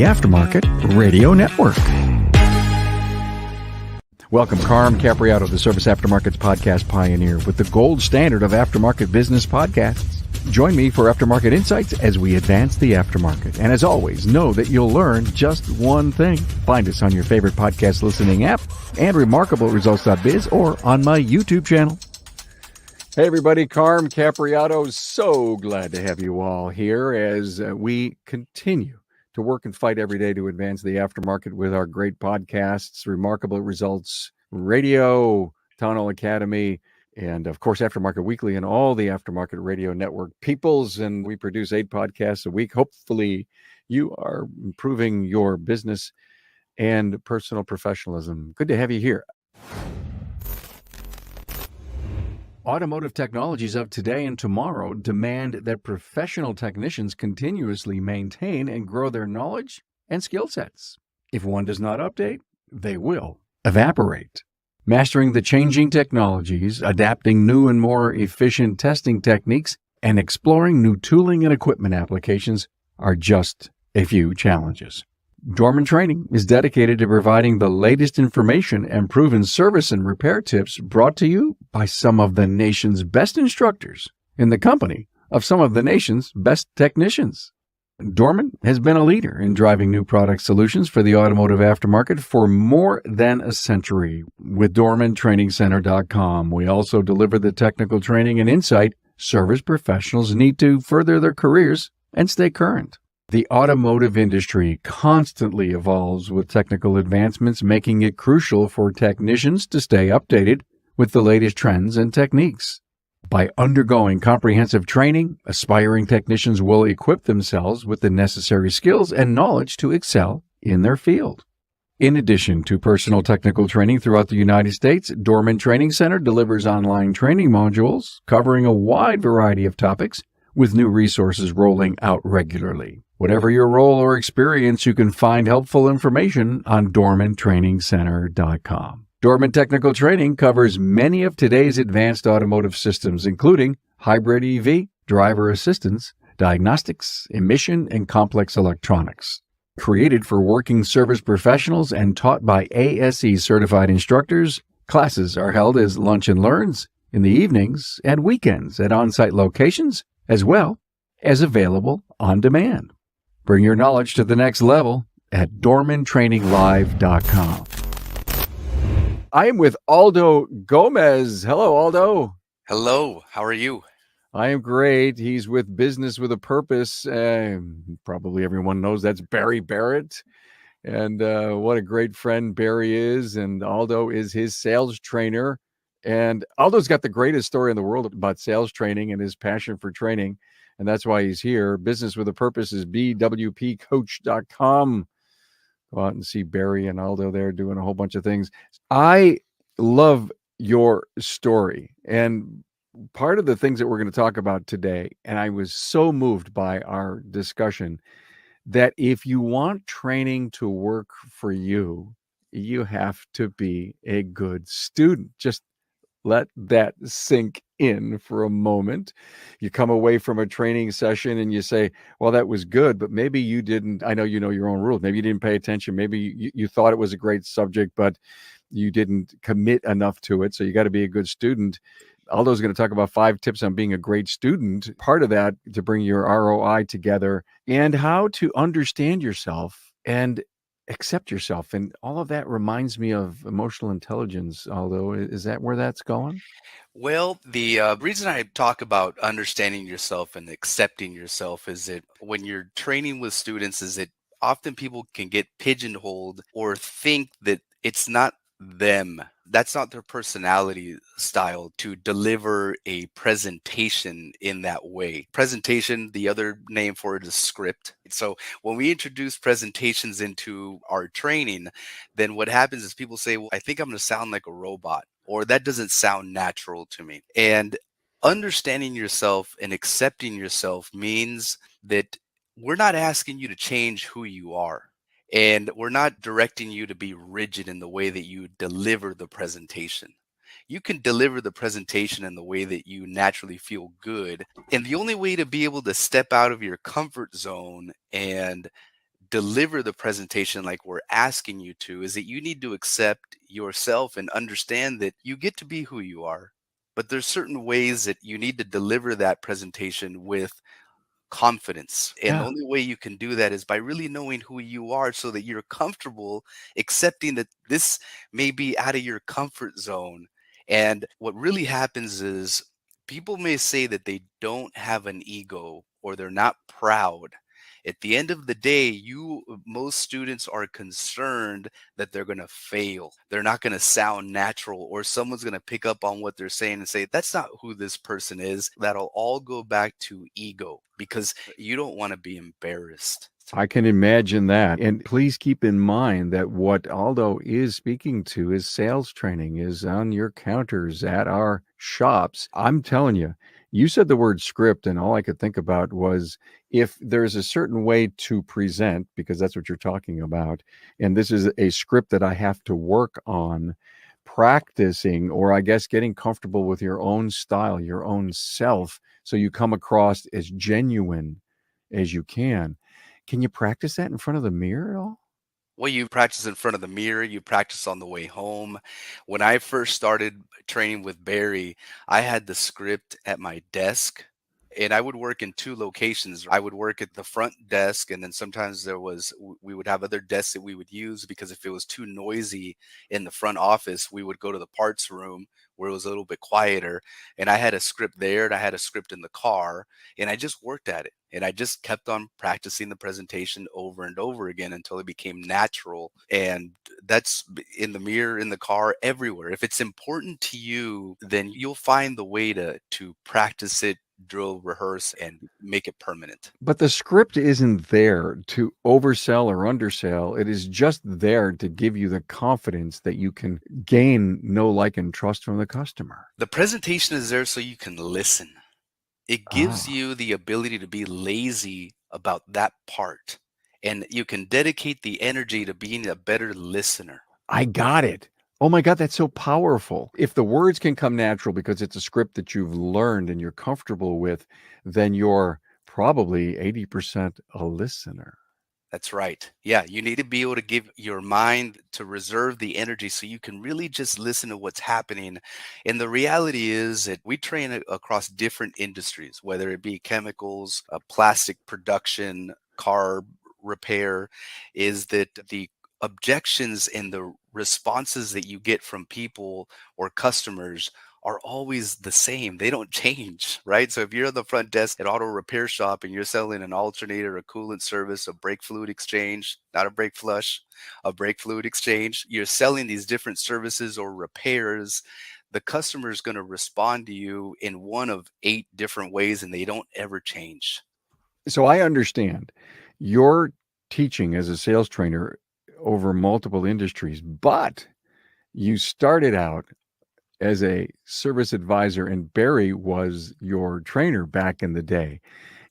Aftermarket Radio Network. Welcome, Carm Capriato, the Service Aftermarket's podcast pioneer with the gold standard of aftermarket business podcasts. Join me for Aftermarket Insights as we advance the aftermarket. And as always, know that you'll learn just one thing. Find us on your favorite podcast listening app and remarkableresults.biz or on my YouTube channel. Hey everybody, Carm Capriato. So glad to have you all here as we continue to work and fight every day to advance the aftermarket with our great podcasts, Remarkable Results Radio, Town Hall Academy, and of course, Aftermarket Weekly and all the Aftermarket Radio Network peoples. And we produce 8 podcasts a week. Hopefully, you are improving your business and personal professionalism. Good to have you here. Automotive technologies of today and tomorrow demand that professional technicians continuously maintain and grow their knowledge and skill sets. If one does not update, they will evaporate. Mastering the changing technologies, adapting new and more efficient testing techniques, and exploring new tooling and equipment applications are just a few challenges. Dorman Training is dedicated to providing the latest information and proven service and repair tips brought to you by some of the nation's best instructors in the company of some of the nation's best technicians. Dorman has been a leader in driving new product solutions for the automotive aftermarket for more than a century. With Dorman.Training.Com, we also deliver the technical training and insight service professionals need to further their careers and stay current. The automotive industry constantly evolves with technical advancements, making it crucial for technicians to stay updated with the latest trends and techniques. By undergoing comprehensive training, aspiring technicians will equip themselves with the necessary skills and knowledge to excel in their field. In addition to personal technical training throughout the United States, Dorman Training Center delivers online training modules covering a wide variety of topics, with new resources rolling out regularly. Whatever your role or experience, you can find helpful information on DormanTrainingCenter.com. Dorman Technical Training covers many of today's advanced automotive systems, including hybrid EV, driver assistance, diagnostics, emission, and complex electronics. Created for working service professionals and taught by ASE-certified instructors, classes are held as lunch and learns in the evenings and weekends at on-site locations, as well as available on demand. Bring your knowledge to the next level at DormanTrainingLive.com. I am with Aldo Gomez. Hello, Aldo. Hello. How are you? I am great. He's with Business with a Purpose. Probably everyone knows that's Barrett. And what a great friend Barry is. And Aldo is his sales trainer. And Aldo's got the greatest story in the world about sales training and his passion for training. And that's why he's here. Business with a Purpose is bwpcoach.com. Go out and see Barry and Aldo there doing a whole bunch of things. I love your story. And part of the things that we're going to talk about today, and I was so moved by our discussion, that if you want training to work for you, you have to be a good student. Just let that sink in for a moment. You come away from a training session and you say, well, that was good, but maybe you didn't. I know you know your own rules. Maybe you didn't pay attention. Maybe you thought it was a great subject, but you didn't commit enough to it. So you got to be a good student. Aldo's going to talk about 5 tips on being a great student. Part of that to bring your ROI together and how to understand yourself and accept yourself. And all of that reminds me of emotional intelligence, Aldo. Is that where that's going? Well, the reason I talk about understanding yourself and accepting yourself is that when you're training with students is that often people can get pigeonholed or think that it's not them. That's not their personality style to deliver a presentation in that way. Presentation, the other name for it is script. So when we introduce presentations into our training, then what happens is people say, well, I think I'm going to sound like a robot, or that doesn't sound natural to me. And understanding yourself and accepting yourself means that we're not asking you to change who you are. And we're not directing you to be rigid in the way that you deliver the presentation. You can deliver the presentation in the way that you naturally feel good. And the only way to be able to step out of your comfort zone and deliver the presentation like we're asking you to is that you need to accept yourself and understand that you get to be who you are. But there's certain ways that you need to deliver that presentation with confidence. And the Yeah. only way you can do that is by really knowing who you are so that you're comfortable accepting that this may be out of your comfort zone. And what really happens is people may say that they don't have an ego or they're not proud. At the end of the day, most students are concerned that they're going to fail. They're not going to sound natural, or someone's going to pick up on what they're saying and say, that's not who this person is. That'll all go back to ego because you don't want to be embarrassed. I can imagine that. And please keep in mind that what Aldo is speaking to is sales training is on your counters at our shops. I'm telling you, you said the word script, and all I could think about was if there's a certain way to present, because that's what you're talking about, and this is a script that I have to work on practicing, or I guess getting comfortable with your own style, your own self, so you come across as genuine as you can. Can you practice that in front of the mirror at all? Well, you practice in front of the mirror, you practice on the way home. When I first started training with Barry, I had the script at my desk and I would work in two locations. I would work at the front desk, and then sometimes we would have other desks that we would use because if it was too noisy in the front office, we would go to the parts room where it was a little bit quieter. And I had a script there and I had a script in the car, and I just worked at it. And I just kept on practicing the presentation over and over again until it became natural. And that's in the mirror, in the car, everywhere. If it's important to you, then you'll find the way to practice it, drill, rehearse, and make it permanent. But the script isn't there to oversell or undersell. It is just there to give you the confidence that you can gain know, like, and trust from the customer. The presentation is there so you can listen. It gives Ah, you the ability to be lazy about that part, and you can dedicate the energy to being a better listener. I got it. Oh my God, that's so powerful. If the words can come natural because it's a script that you've learned and you're comfortable with, then you're probably 80% a listener. That's right. Yeah, you need to be able to give your mind to reserve the energy so you can really just listen to what's happening. And the reality is that we train across different industries, whether it be chemicals, plastic production, car repair, is that the objections and the responses that you get from people or customers are always the same. They don't change, right? So if you're at the front desk at auto repair shop and you're selling an alternator, a coolant service, a brake fluid exchange, not a brake flush, a brake fluid exchange, you're selling these different services or repairs, the customer is going to respond to you in one of 8 different ways and they don't ever change. So I understand you're teaching as a sales trainer over multiple industries, but you started out as a service advisor, and Barry was your trainer back in the day.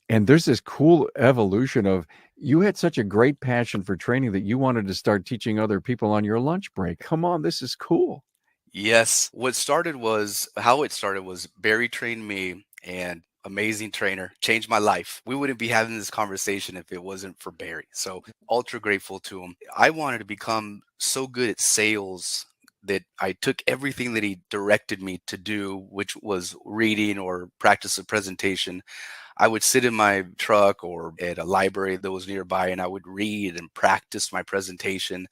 And there's this cool evolution of you had such a great passion for training that you wanted to start teaching other people on your lunch break. Come on, this is cool. Yes. How it started was Barry trained me, and amazing trainer, changed my life. We wouldn't be having this conversation if it wasn't for Barry. So ultra grateful to him. I wanted to become so good at sales that I took everything that he directed me to do, which was reading or practice a presentation. I would sit in my truck or at a library that was nearby and I would read and practice my presentation.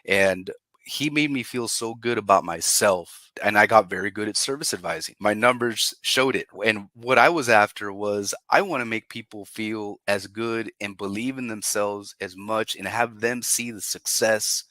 And he made me feel so good about myself. And I got very good at service advising. My numbers showed it. And what I was after was I want to make people feel as good and believe in themselves as much and have them see the success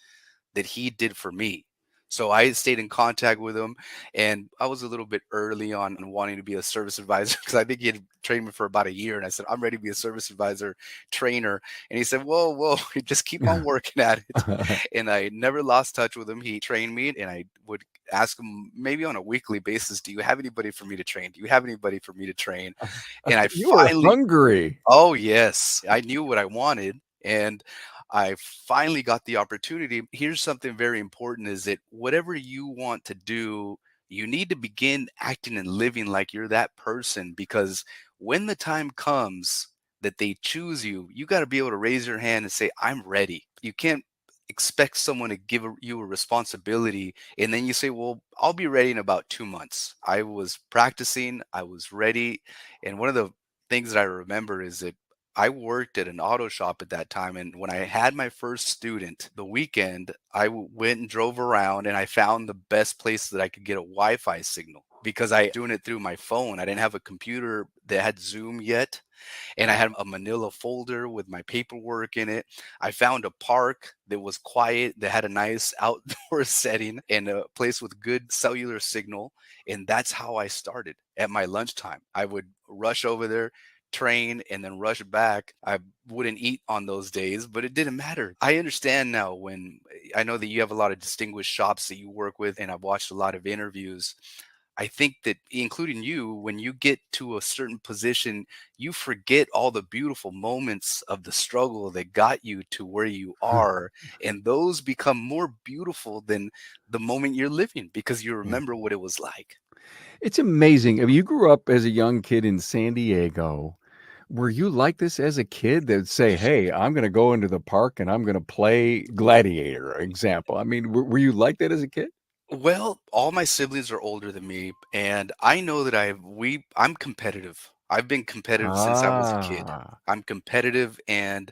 that he did for me. So I stayed in contact with him, and I was a little bit early on wanting to be a service advisor because I think he had trained me for about a year. And I said, I'm ready to be a service advisor trainer. And he said, whoa, whoa, just keep on working at it. And I never lost touch with him. He trained me, and I would ask him maybe on a weekly basis, do you have anybody for me to train? Do you have anybody for me to train? And I You were finally, hungry. oh, yes. I knew what I wanted, and I finally got the opportunity. Here's something very important is that whatever you want to do, you need to begin acting and living like you're that person because when the time comes, that they choose you, you got to be able to raise your hand and say, I'm ready. You can't expect someone to give you a responsibility and then you say, well, I'll be ready in about 2 months. I was practicing, I was ready. And one of the things that I remember is that I worked at an auto shop at that time. And when I had my first student, the weekend, went and drove around and I found the best place that I could get a Wi Fi signal because I doing it through my phone. I didn't have a computer that had Zoom yet, and I had a manila folder with my paperwork in it. I found a park that was quiet, that had a nice outdoor setting and a place with good cellular signal. And that's how I started at my lunchtime. I would rush over there, train, and then rush back. I wouldn't eat on those days, but it didn't matter. I understand now when I know that you have a lot of distinguished shops that you work with, and I've watched a lot of interviews. I think that including you, when you get to a certain position, you forget all the beautiful moments of the struggle that got you to where you are. And those become more beautiful than the moment you're living because you Yeah. remember what it was like. It's amazing. I mean, you grew up as a young kid in San Diego. Were you like this as a kid that say, "Hey, I'm gonna go into the park and I'm gonna play gladiator," example? I mean, were you like that as a kid? Well, all my siblings are older than me, and I know that I'm competitive. I've been competitive since I was a kid. Ah. I'm competitive and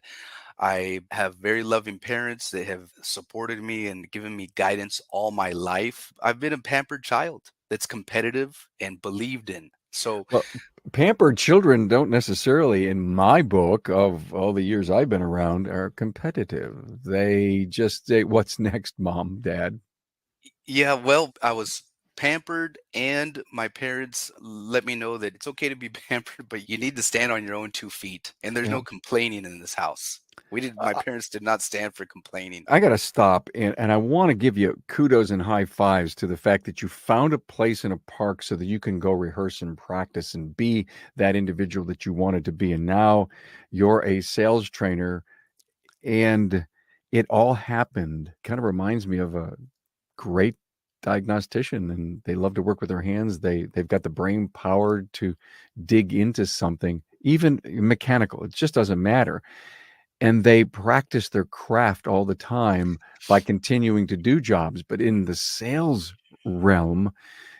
I have very loving parents that have supported me and given me guidance all my life. I've been a pampered child that's competitive and believed in. So, Well, pampered children don't necessarily, in my book of all the years I've been around, are competitive. They just say, "What's next, mom, dad?" yeah, well, I was pampered, and my parents let me know that it's okay to be pampered, but you need to stand on your own 2 feet. And there's Yeah. no complaining in this house. My parents did not stand for complaining. I got to stop, and I want to give you kudos and high fives to the fact that you found a place in a park so that you can go rehearse and practice and be that individual that you wanted to be. And now you're a sales trainer, and it all happened. Kind of reminds me of a great diagnostician, and they love to work with their hands. They've got the brain power to dig into something, even mechanical. It just doesn't matter, and they practice their craft all the time by continuing to do jobs. But in the sales realm,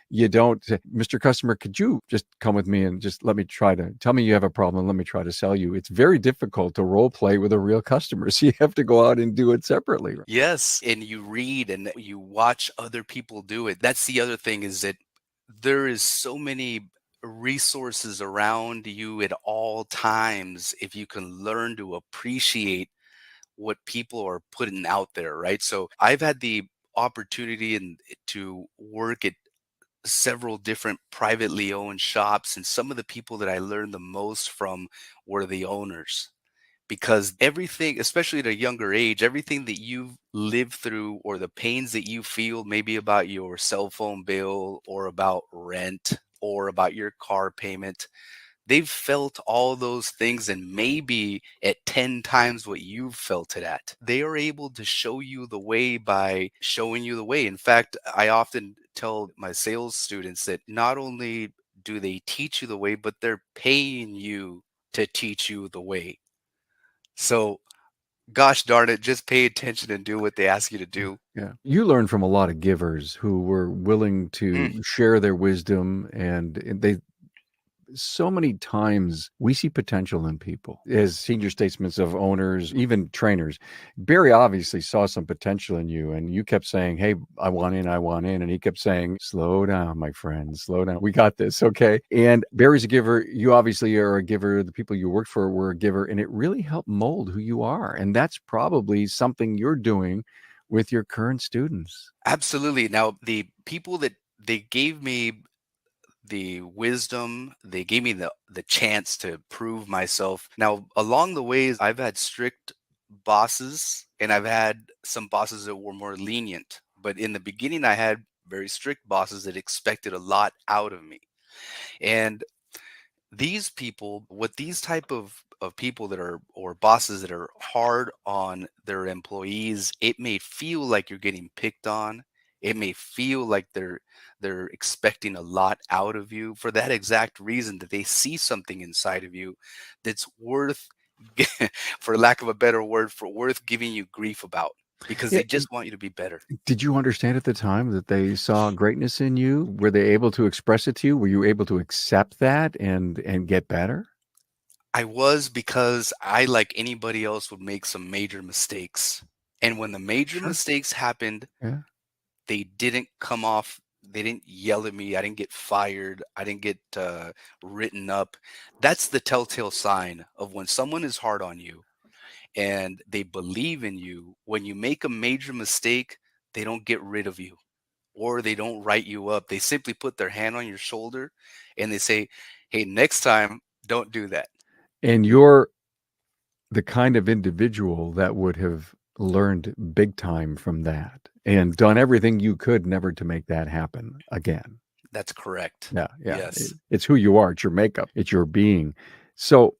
you don't say, "Mr. Customer, could you just come with me and just let me try to tell me you have a problem and let me try to sell you?" It's very difficult to role play with a real customer. So you have to go out and do it separately. Yes, and you read and you watch other people do it. That's the other thing is that there is so many resources around you at all times if you can learn to appreciate what people are putting out there, right? So I've had the opportunity and to work at several different privately owned shops, and some of the people that I learned the most from were the owners, because everything, especially at a younger age, everything that you've lived through or the pains that you feel, maybe about your cell phone bill or about rent or about your car payment, they've felt all those things and maybe at 10 times what you've felt it at. They are able to show you the way by showing you the way. In fact, I often tell my sales students that not only do they teach you the way, but they're paying you to teach you the way. So, gosh darn it, just pay attention and do what they ask you to do. Yeah. You learn from a lot of givers who were willing Mm, to share their wisdom, and they so many times we see potential in people as senior statesmen of owners, even trainers. Barry obviously saw some potential in you, and you kept saying, "Hey, I want in, I want in." And he kept saying, "Slow down, my friend, slow down. We got this, okay?" And Barry's a giver. You obviously are a giver. The people you worked for were a giver, and it really helped mold who you are. And that's probably something you're doing with your current students. absolutely. Now, the people that they gave me the wisdom, they gave me the chance to prove myself. Now, along the ways, I've had strict bosses and I've had some bosses that were more lenient. But in the beginning, I had very strict bosses that expected a lot out of me. And these people, what these type of people that are or bosses that are hard on their employees, it may feel like you're getting picked on. It may feel like they're expecting a lot out of you for that exact reason, that they see something inside of you that's worth, for lack of a better word, for worth giving you grief about, because Yeah, they just want you to be better. did you understand at the time that they saw greatness in you? Were they able to express it to you? Were you able to accept that and get better? I was, because I, like anybody else, would make some major mistakes. And when the major Sure. mistakes happened, Yeah. they didn't come off, they didn't yell at me. I didn't get fired. I didn't get written up. That's the telltale sign of when someone is hard on you and they believe in you. When you make a major mistake, they don't get rid of you or they don't write you up. They simply put their hand on your shoulder and they say, hey, next time, don't do that. And you're the kind of individual that would have learned big time from that and done everything you could never to make that happen again. That's correct. Yeah, yeah. Yes. It's who you are. It's your makeup. It's your being. So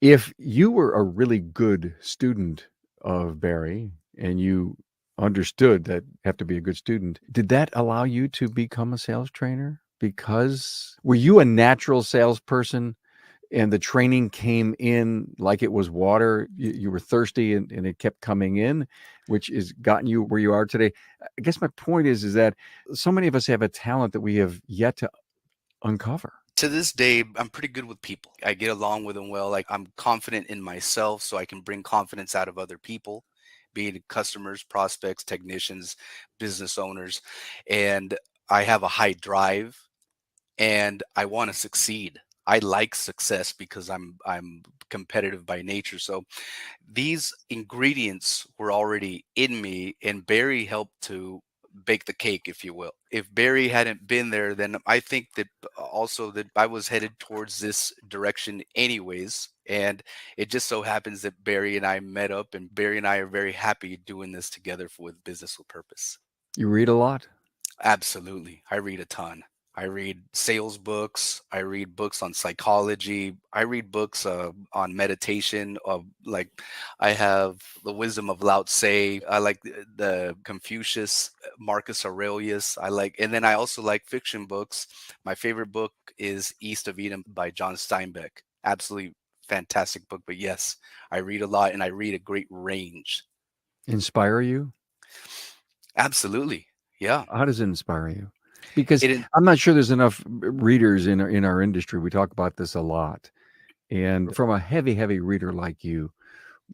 if you were a really good student of Barry and you understood that you have to be a good student, did that allow you to become a sales trainer? Because were you a natural salesperson and the training came in like it was water? You were thirsty and it kept coming in, which has gotten you where you are today. I guess my point is that so many of us have a talent that we have yet to uncover. To this day, I'm pretty good with people. I get along with them well. Like, I'm confident in myself, so I can bring confidence out of other people, be it customers, prospects, technicians, business owners. And I have a high drive and I want to succeed. I like success because I'm competitive by nature. So these ingredients were already in me, and Barry helped to bake the cake, if you will. If Barry hadn't been there, then I think that also that I was headed towards this direction anyways. And it just so happens that Barry and I met up, and Barry and I are very happy doing this together with Business with Purpose. You read a lot? Absolutely. I read a ton. I read sales books. I read books on psychology. I read books on meditation. Like, I have The Wisdom of Lao Tse. I like the Confucius, Marcus Aurelius. And then I also like fiction books. My favorite book is East of Eden by John Steinbeck. Absolutely fantastic book. But yes, I read a lot and I read a great range. Inspire you? Absolutely. Yeah. How does it inspire you? Because It I'm not sure there's enough readers in our industry. We talk about this a lot. And from a heavy, heavy reader like you,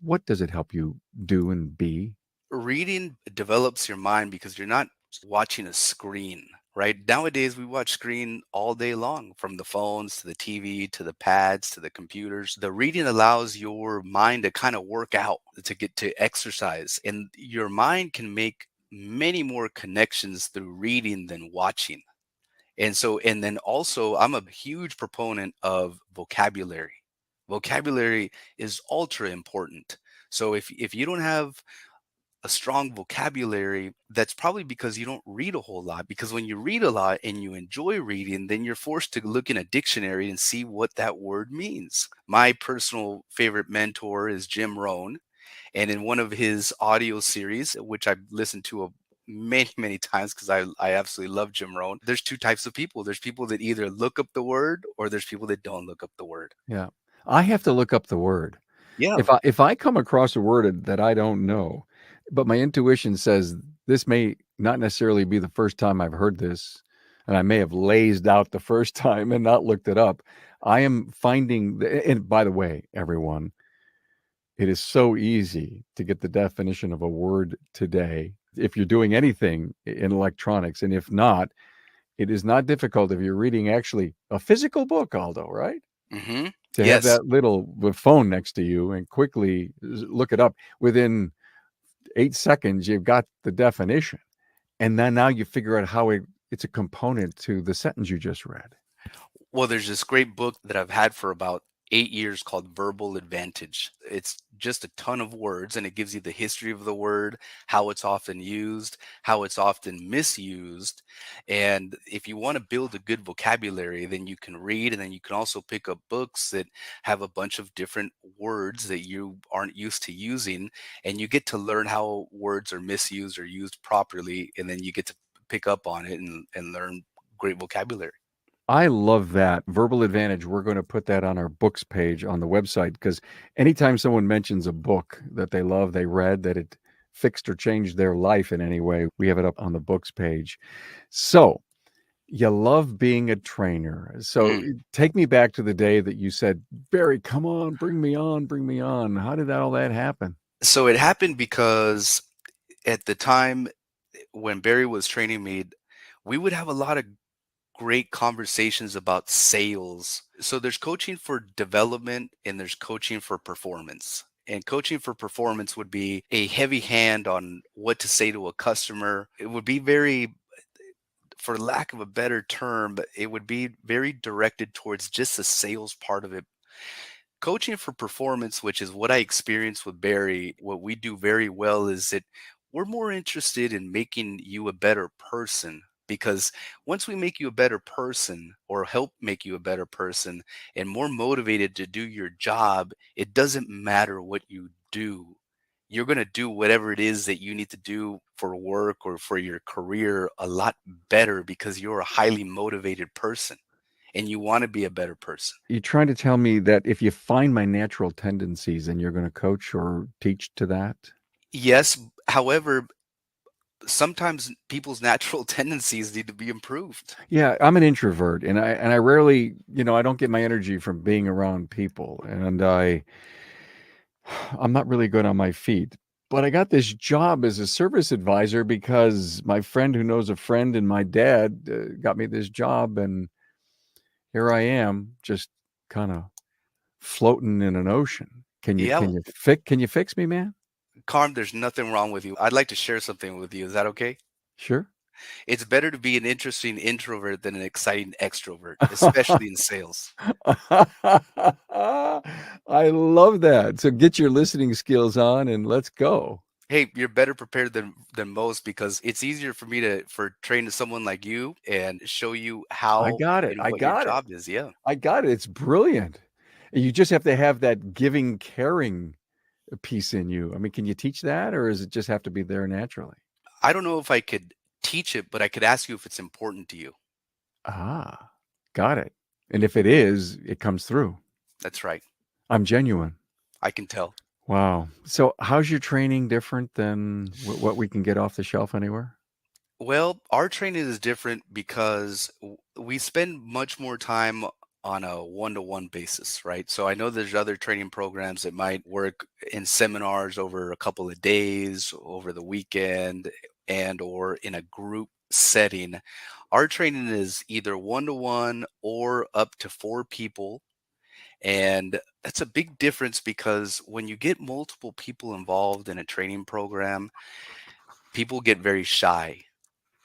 what does it help you do and be? Reading develops your mind because you're not watching a screen, right? Nowadays, we watch screen all day long, from the phones to the TV to the pads to the computers. The reading allows your mind to kind of work out, to get to exercise, and your mind can make many more connections through reading than watching. And so, and then also, I'm a huge proponent of vocabulary. Vocabulary is ultra important. So if you don't have a strong vocabulary, that's probably because you don't read a whole lot. Because when you read a lot and you enjoy reading, then you're forced to look in a dictionary and see what that word means. My personal favorite mentor is Jim Rohn. And in one of his audio series, which I've listened to many, many times because I absolutely love Jim Rohn, there's two types of people. There's people that either look up the word or there's people that don't look up the word. Yeah. I have to look up the word. Yeah. If I come across a word that I don't know, but my intuition says this may not necessarily be the first time I've heard this, and I may have lazed out the first time and not looked it up, I am finding, and by the way, everyone, it is so easy to get the definition of a word today if you're doing anything in electronics. And if not, it is not difficult if you're reading actually a physical book, Aldo, right? Mm-hmm. To have Yes. that little phone next to you and quickly look it up. Within 8 seconds, you've got the definition. And then now you figure out how it's a component to the sentence you just read. Well, there's this great book that I've had for about 8 years called Verbal Advantage. It's just a ton of words and it gives you the history of the word, how it's often used, how it's often misused. And if you want to build a good vocabulary, then you can read and then you can also pick up books that have a bunch of different words that you aren't used to using. And you get to learn how words are misused or used properly. And then you get to pick up on it and learn great vocabulary. I love that. Verbal Advantage. We're going to put that on our books page on the website because anytime someone mentions a book that they love, they read, that it fixed or changed their life in any way, we have it up on the books page. So, you love being a trainer. So, Mm. take me back to the day that you said, Barry, come on, bring me on, bring me on. How did all that happen? So it happened because at the time when Barry was training me, we would have a lot of great conversations about sales. So there's coaching for development and there's coaching for performance. And coaching for performance would be a heavy hand on what to say to a customer. It would be very, for lack of a better term, it would be very directed towards just the sales part of it. Coaching for performance, which is what I experienced with Barry, what we do very well is that we're more interested in making you a better person. Because once we make you a better person or help make you a better person and more motivated to do your job, it doesn't matter what you do. You're going to do whatever it is that you need to do for work or for your career a lot better because you're a highly motivated person and you want to be a better person. You're trying to tell me that if you find my natural tendencies, then you're going to coach or teach to that? Yes, however, sometimes people's natural tendencies need to be improved. Yeah, I'm an introvert and I rarely, I don't get my energy from being around people and I'm not really good on my feet. But I got this job as a service advisor because my friend who knows a friend and my dad got me this job and here I am just kind of floating in an ocean. Can you Yeah, can you fix can you fix me, man? Carm, there's nothing wrong with you. I'd like to share something with you. Is that okay? Sure. It's better to be an interesting introvert than an exciting extrovert, especially in sales. I love that. So get your listening skills on and let's go. Hey, you're better prepared than most because it's easier for me to for train someone like you and show you I how got it. and I what your got it. job is. Yeah. I got it. It's brilliant. You just have to have that giving, caring piece in you. I mean, can you teach that or does it just have to be there naturally? I don't know if I could teach it, but I could ask you if it's important to you. Ah, got it. And if it is, it comes through. That's right. I'm genuine. I can tell. Wow. So, how's your training different than what we can get off the shelf anywhere? Well, our training is different because we spend much more time on a one-to-one basis, right? So I know there's other training programs that might work in seminars over a couple of days, over the weekend, and or in a group setting. Our training is either one-to-one or up to four people. And that's a big difference because when you get multiple people involved in a training program, people get very shy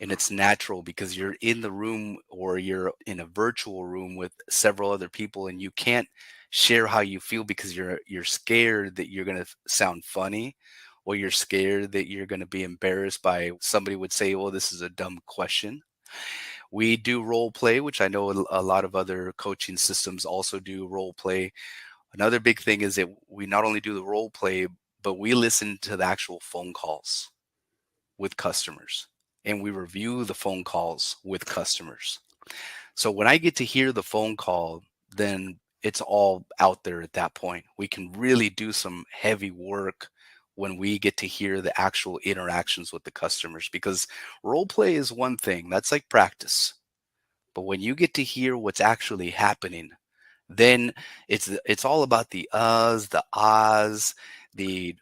and it's natural because you're in the room or you're in a virtual room with several other people and you can't share how you feel because you're scared that you're going to sound funny or you're scared that you're going to be embarrassed by somebody would say, well, this is a dumb question. We do role play, which I know a lot of other coaching systems also do role play. Another big thing is that we not only do the role play, but we listen to the actual phone calls with customers and we review the phone calls with customers. So when I get to hear the phone call, then it's all out there at that point. We can really do some heavy work when we get to hear the actual interactions with the customers because role play is one thing, that's like practice. But when you get to hear what's actually happening, then it's all about the uhs, the ahs, the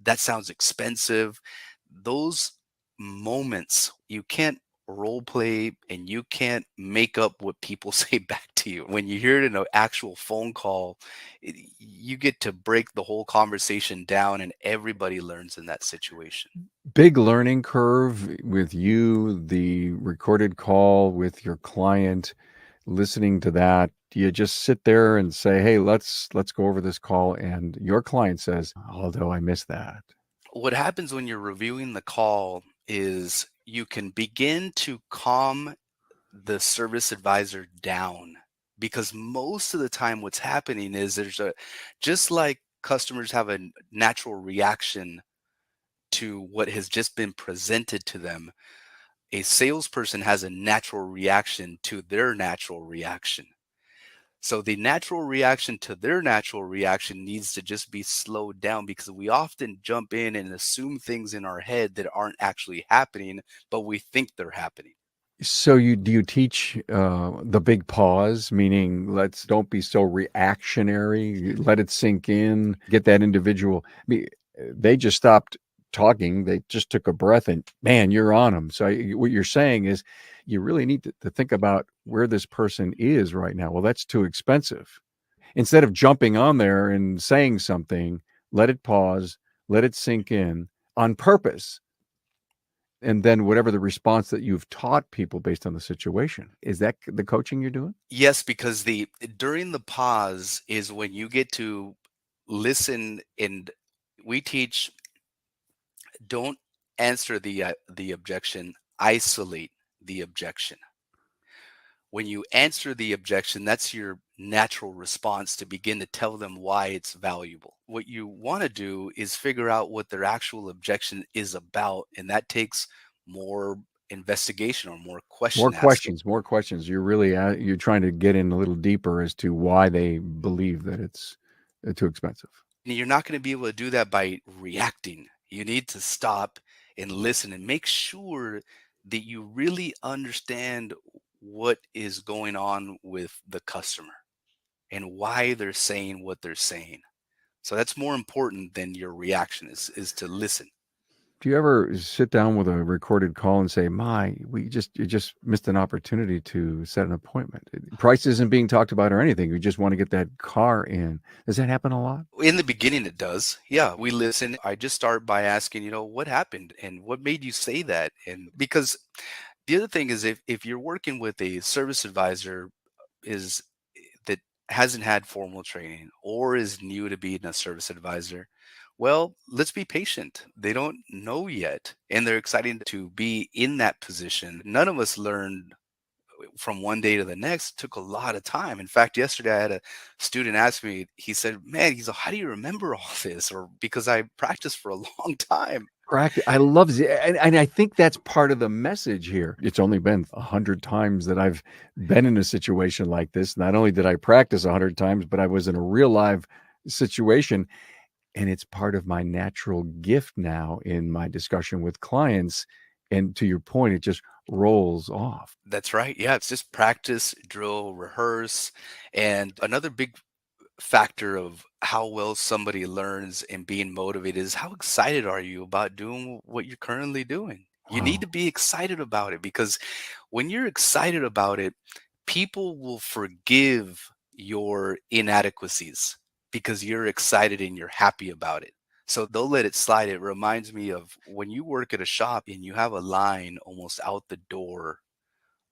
that sounds expensive. Those moments you can't role play and you can't make up what people say back to you. When you hear it in an actual phone call, you get to break the whole conversation down and everybody learns in that situation. Big learning curve with you, the recorded call with your client. listening to that, do you just sit there and say, "Hey, let's go over this call," and your client says, "Although I missed that." What happens when you're reviewing the call is you can begin to calm the service advisor down, because most of the time what's happening is there's a just like customers have a natural reaction to what has just been presented to them, a salesperson has a natural reaction to their natural reaction. So the natural reaction to their natural reaction needs to just be slowed down, because we often jump in and assume things in our head that aren't actually happening, but we think they're happening. So do you teach the big pause, meaning let's don't be so reactionary, let it sink in, get that individual. I mean, they just stopped talking, they just took a breath, and man, you're on them. So what you're saying is you really need to think about where this person is right now. Well, that's too expensive. Instead of jumping on there and saying something, let it pause, let it sink in on purpose, and then whatever the response that you've taught people based on the situation. Is that the coaching you're doing? Yes, because the during the pause is when you get to listen, and we teach, don't answer the objection, isolate the objection. When you answer the objection, that's your natural response to begin to tell them why it's valuable. What you want to do is figure out what their actual objection is about, and that takes more investigation or more More question asking. questions, more questions. You're really you're trying to get in a little deeper as to why they believe that it's too expensive. And you're not going to be able to do that by reacting. You need to stop and listen and make sure that you really understand what is going on with the customer and why they're saying what they're saying. So that's more important than your reaction, is to listen. Do you ever sit down with a recorded call and say, "My, you just missed an opportunity to set an appointment. Price isn't being talked about or anything. We just want to get that car in." Does that happen a lot? In the beginning, it does. Yeah, we listen. I just start by asking, what happened and what made you say that? And because the other thing is, if you're working with a service advisor is that hasn't had formal training or is new to being a service advisor, well, let's be patient. They don't know yet, and they're excited to be in that position. None of us learned from one day to the next. It took a lot of time. In fact, yesterday I had a student ask me, he said, "Man, he's like, how do you remember all this?" Or because I practiced for a long time. Practice. I love it, and I think that's part of the message here. It's only been 100 times that I've been in a situation like this. Not only did I practice 100 times, but I was in a real live situation, and it's part of my natural gift now in my discussion with clients. And to your point, it just rolls off. That's right. Yeah, it's just practice, drill, rehearse. And another big factor of how well somebody learns and being motivated is how excited are you about doing what you're currently doing. You need Wow. to be excited about it, because when you're excited about it, people will forgive your inadequacies because you're excited and you're happy about it. So they'll let it slide. It reminds me of when you work at a shop and you have a line almost out the door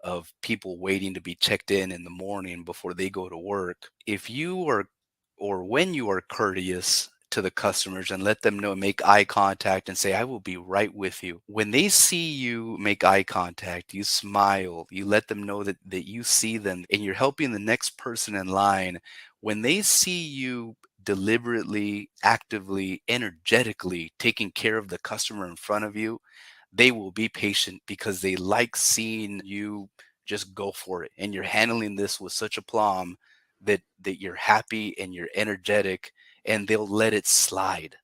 of people waiting to be checked in the morning before they go to work. If you are, or when you are courteous to the customers and let them know, make eye contact and say, "I will be right with you." When they see you make eye contact, you smile, you let them know that you see them and you're helping the next person in line. When they see you deliberately, actively, energetically taking care of the customer in front of you, they will be patient because they like seeing you just go for it. And you're handling this with such aplomb that you're happy and you're energetic, and they'll let it slide.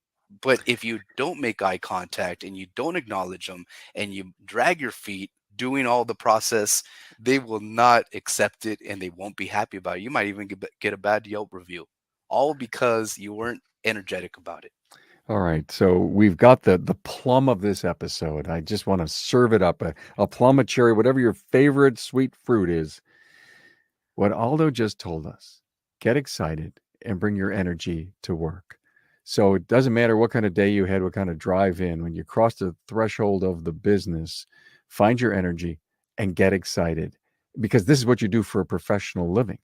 But if you don't make eye contact and you don't acknowledge them and you drag your feet doing all the process, they will not accept it and they won't be happy about it. You might even get a bad Yelp review, all because you weren't energetic about it. All right. So we've got the plum of this episode. I just want to serve it up a plum, a cherry, whatever your favorite sweet fruit is. What Aldo just told us, get excited and bring your energy to work. So it doesn't matter what kind of day you had, what kind of drive in, when you cross the threshold of the business, find your energy and get excited. because this is what you do for a professional living.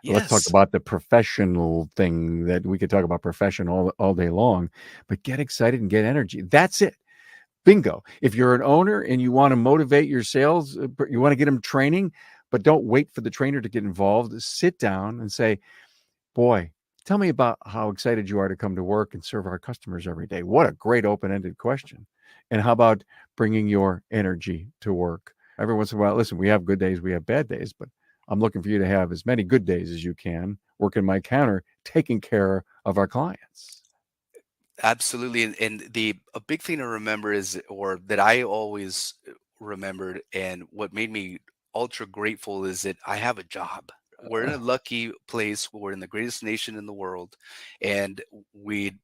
Let's talk Yes. about the professional thing that we could talk about profession all day long, but get excited and get energy. That's it. Bingo. If you're an owner and you want to motivate your sales, you want to get them training, but don't wait for the trainer to get involved. Sit down and say, boy, tell me about how excited you are to come to work and serve our customers every day. What a great open ended question. And how about bringing your energy to work? Every once in a while, listen, we have good days, we have bad days, but I'm looking for you to have as many good days as you can, working my counter, taking care of our clients. Absolutely, and the a big thing to remember is, or that I always remembered, and what made me ultra grateful is that I have a job. We're in a lucky place. We're in the greatest nation in the world, and we,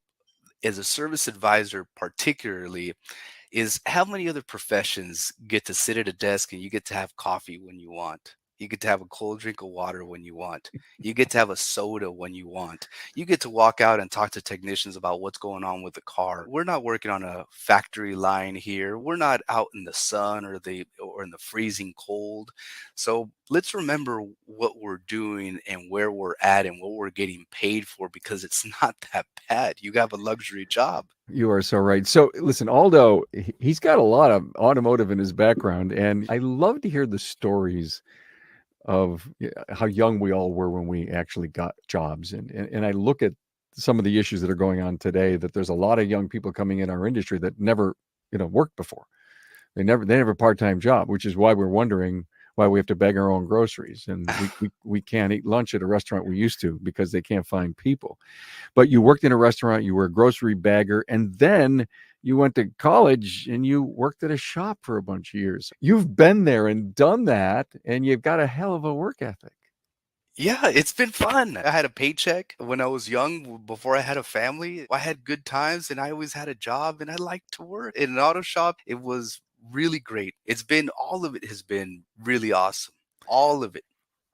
as a service advisor, particularly, is how many other professions get to sit at a desk and you get to have coffee when you want. You get to have a cold drink of water when you want. You get to have a soda when you want. You get to walk out and talk to technicians about what's going on with the car. We're not working on a factory line here. We're not out in the sun or in the freezing cold. So let's remember what we're doing and where we're at and what we're getting paid for, because it's not that bad. You have a luxury job. You are so right. So, listen, Aldo, he's got a lot of automotive in his background, and I love to hear the stories of how young we all were when we actually got jobs. And I look at some of the issues that are going on today, that there's a lot of young people coming in our industry that never, worked before. They never a part-time job, which is why we're wondering why we have to bag our own groceries, and we can't eat lunch at a restaurant we used to because they can't find people. But you worked in a restaurant, you were a grocery bagger, and then you went to college and you worked at a shop for a bunch of years. You've been there and done that, and you've got a hell of a work ethic. Yeah, it's been fun. I had a paycheck when I was young, before I had a family. I had good times and I always had a job and I liked to work in an auto shop. It was really great. All of it has been really awesome. All of it.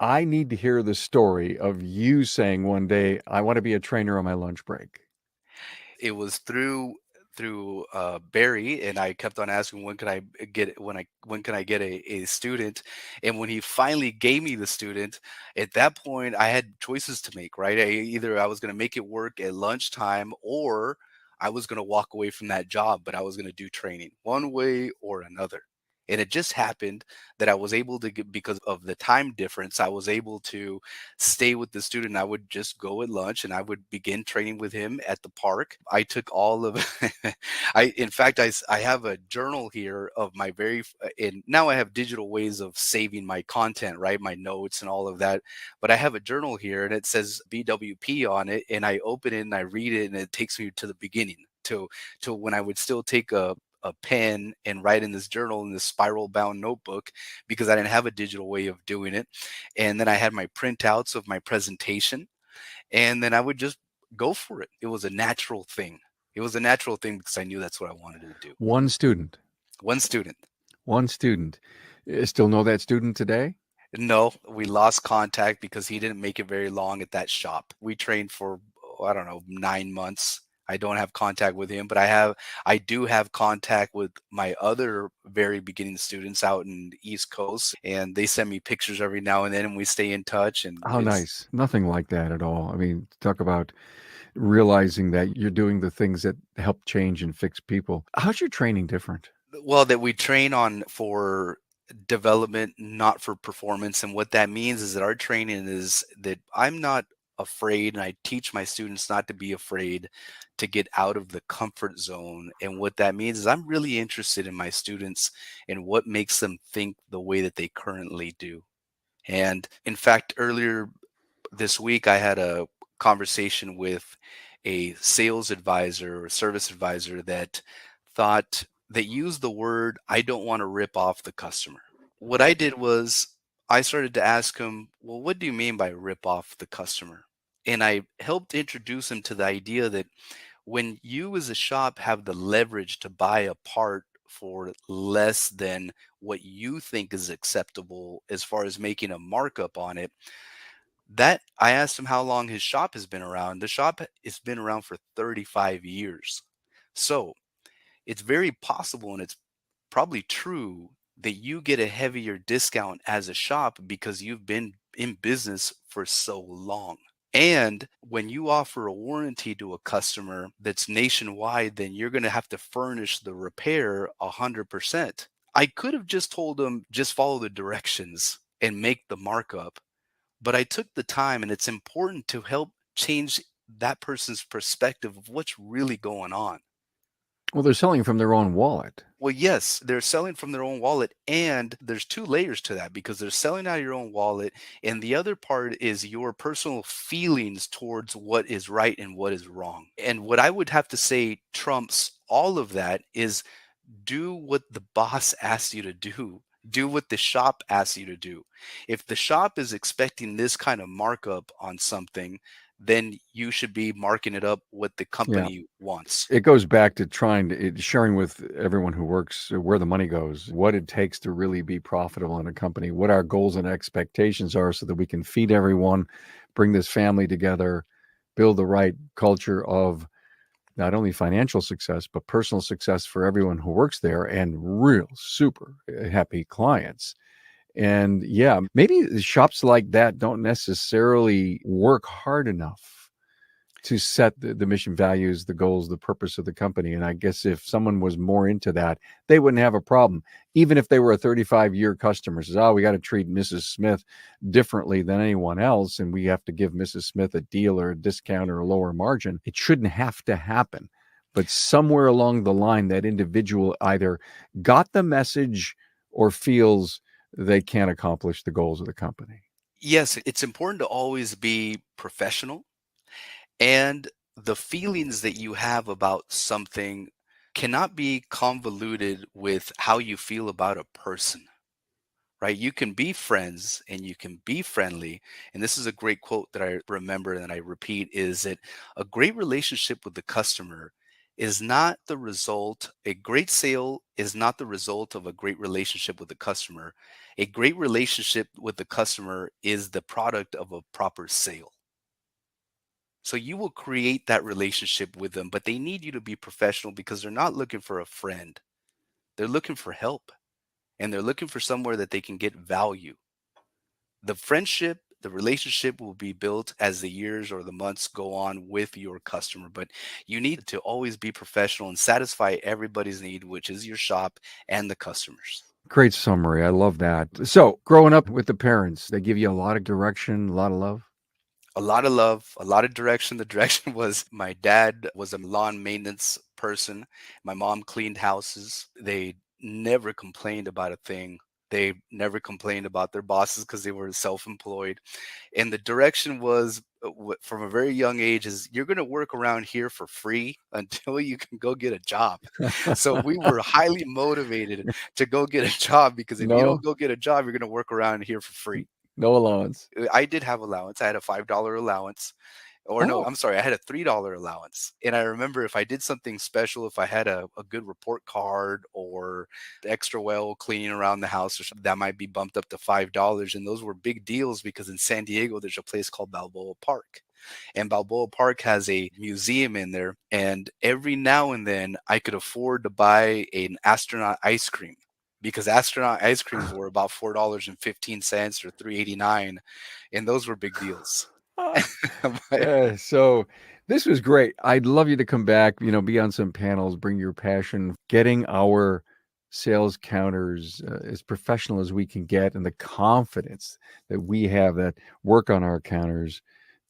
I need to hear the story of you saying one day, I want to be a trainer on my lunch break. It was through Barry, and I kept on asking when could I get when can I get a student, and when he finally gave me the student, at that point I had choices to make. Right, either I was going to make it work at lunchtime, or I was going to walk away from that job, but I was going to do training one way or another. And it just happened that I was able to get, because of the time difference, I was able to stay with the student. I would just go at lunch and I would begin training with him at the park. I took all of in fact, I have a journal here of my and now I have digital ways of saving my content, right? My notes and all of that. But I have a journal here and it says BWP on it. And I open it and I read it and it takes me to the beginning, to when I would still take a pen and write in this journal, in this spiral bound notebook, because I didn't have a digital way of doing it. And then I had my printouts of my presentation, and then I would just go for it. It was a natural thing. It was a natural thing because I knew that's what I wanted to do. One student, One student. one student. Still know that student today? No, we lost contact because he didn't make it very long at that shop. We trained for, I don't know, 9 months. I don't have contact with him, but I do have contact with my other very beginning students out in the East Coast, and they send me pictures every now and then, and we stay in touch. And How it's nice. Nothing like that at all. I mean, talk about realizing that you're doing the things that help change and fix people. How's your training different? well, that we train on for development, not for performance. And what that means is that our training is that I'm not afraid, and I teach my students not to be afraid to get out of the comfort zone. And what that means is I'm really interested in my students and what makes them think the way that they currently do. And in fact, earlier this week, I had a conversation with a sales advisor or service advisor that used the word, I don't want to rip off the customer. What I did was I started to ask him, well, what do you mean by rip off the customer? And I helped introduce him to the idea that when you as a shop have the leverage to buy a part for less than what you think is acceptable as far as making a markup on it, that I asked him how long his shop has been around. The shop has been around for 35 years. So it's very possible, and it's probably true, that you get a heavier discount as a shop because you've been in business for so long. And when you offer a warranty to a customer that's nationwide, then you're going to have to furnish the repair 100%. I could have just told them, just follow the directions and make the markup. But I took the time, and it's important to help change that person's perspective of what's really going on. Well, they're selling from their own wallet. Well, yes, they're selling from their own wallet, and there's two layers to that because they're selling out of your own wallet, and the other part is your personal feelings towards what is right and what is wrong. And what I would have to say trumps all of that is do what the boss asks you to do. Do what the shop asks you to do. If the shop is expecting this kind of markup on something, then you should be marking it up what the Yeah. company wants. It goes back to sharing with everyone who works where the money goes, what it takes to really be profitable in a company, what our goals and expectations are so that we can feed everyone, bring this family together, build the right culture of not only financial success, but personal success for everyone who works there and real super happy clients. And yeah, maybe shops like that don't necessarily work hard enough to set the mission values, the goals, the purpose of the company. And I guess if someone was more into that, they wouldn't have a problem. Even if they were a 35-year customer, says, oh, we got to treat Mrs. Smith differently than anyone else, and we have to give Mrs. Smith a deal or a discount or a lower margin. It shouldn't have to happen. But somewhere along the line, that individual either got the message or feels they can't accomplish the goals of the company. Yes, it's important to always be professional, and the feelings that you have about something cannot be convoluted with how you feel about a person, right? You can be friends and you can be friendly. And this is a great quote that I remember and I repeat is that a great relationship with the customer is not the result, a great sale is not the result of a great relationship with the customer. A great relationship with the customer is the product of a proper sale. So you will create that relationship with them, but they need you to be professional because they're not looking for a friend. They're looking for help and they're looking for somewhere that they can get value. The friendship, the relationship will be built as the years or the months go on with your customer, but you need to always be professional and satisfy everybody's need, which is your shop and the customers. Great summary. I love that. So, growing up with the parents, they give you a lot of direction, a lot of love. A lot of love, a lot of direction. The direction was my dad was a lawn maintenance person. My mom cleaned houses. They never complained about a thing. They never complained about their bosses because they were self-employed. And the direction was from a very young age is you're going to work around here for free until you can go get a job. So we were highly motivated to go get a job because if you No, don't go get a job, you're going to work around here for free. no allowance. I did have allowance. I had a $5 allowance. Or no, Oh, I'm sorry, I had a $3 allowance. And I remember if I did something special, if I had a good report card or extra well cleaning around the house or something, that might be bumped up to $5. And those were big deals because in San Diego, there's a place called Balboa Park. And Balboa Park has a museum in there. And every now and then I could afford to buy an astronaut ice cream because astronaut ice creams were about $4.15 or $3.89. And those were big deals. But so this was great. I'd love you to come back, be on some panels, bring your passion, getting our sales counters as professional as we can get, and the confidence that we have that work on our counters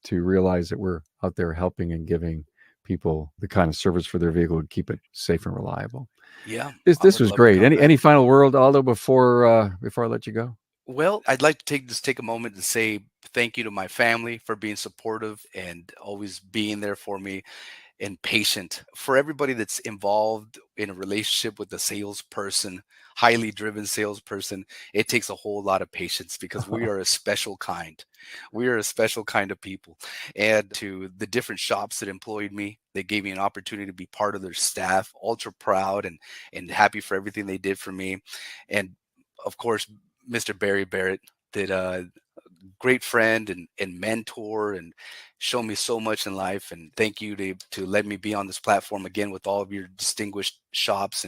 to realize that we're out there helping and giving people the kind of service for their vehicle to keep it safe and reliable. yeah, This I this would was love to great. come Any back. final word, Aldo, before I let you go? Well, I'd like to take a moment to say thank you to my family for being supportive and always being there for me and patient. For everybody that's involved in a relationship with a salesperson, highly driven salesperson, it takes a whole lot of patience because we are a special kind. We are a special kind of people. And to the different shops that employed me, they gave me an opportunity to be part of their staff, ultra proud and happy for everything they did for me. And of course, Mr. Barrett did great friend and mentor and show me so much in life. And thank you to let me be on this platform again with all of your distinguished shops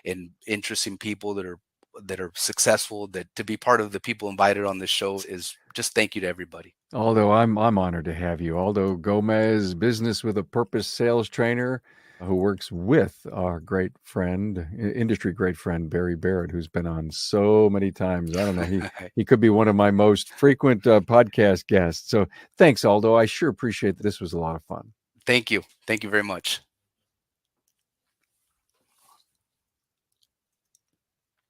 and interesting people that are that are successful, that to be part of the people invited on this show is just thank you to everybody. Aldo, I'm honored to have you. Aldo Gomez, business with a purpose sales trainer who works with our great friend, industry great friend, Barrett, who's been on so many times. I don't know. He could be one of my most frequent podcast guests. So thanks, Aldo. I sure appreciate that. This was a lot of fun. Thank you. Thank you very much.